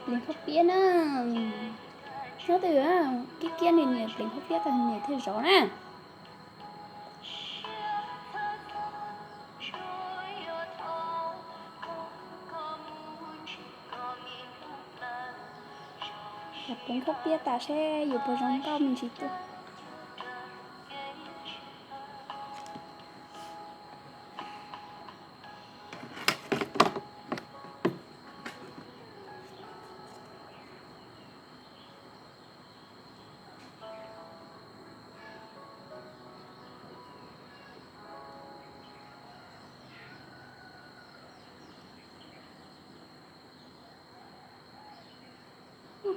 Lính khóc biết á. Nó từ á, cái kia này nè, lính khóc biết là nè thế rõ nè. Gặp lính khóc biết ta sẽ dùng vào giống cao mình chỉ tu.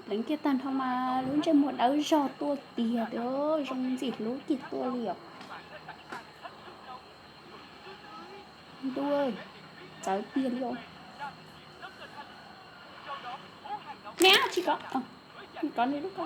Lính kia tan không mà luôn trên một áo giò tua kìa đó, trong gì lối kìa tua liều. Tua, cháu tiền rồi. Nè, chỉ có, có này lúc có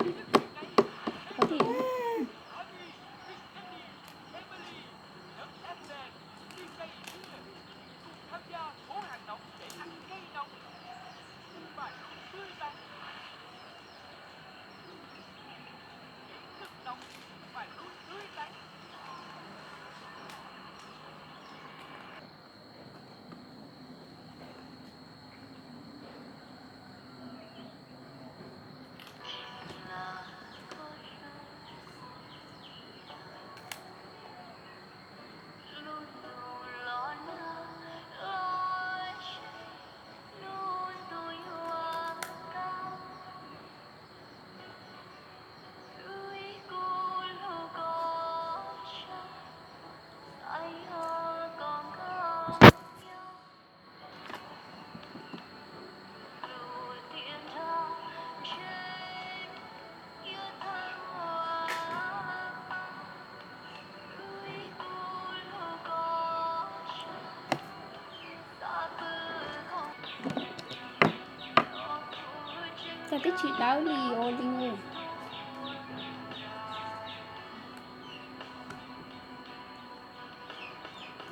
thì cái chị đáo đi ô đi ngủ.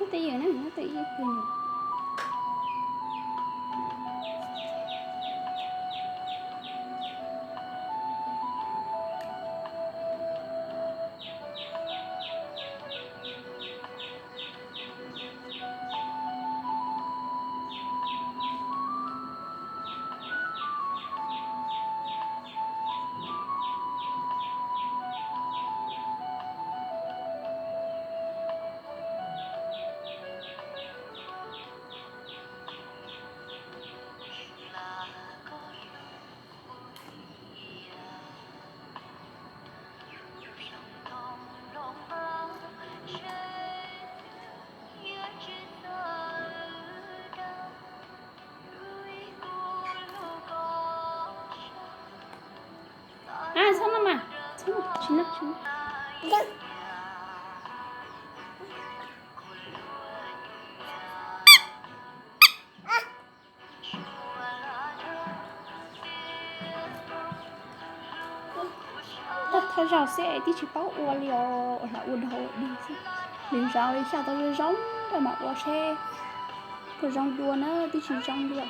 Nó tí gì nữa, nó tí gì nữa. À, sana mà. Sana, sini. Thật ra sẽ đi chỉ bảo ua liều là ua đầu đi liền rau đi sao tao giống để mà ua xe cái rong đua nó đi chỉ rong đua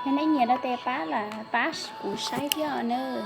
cái này nhà đó tè phá là phá của sai thế nữa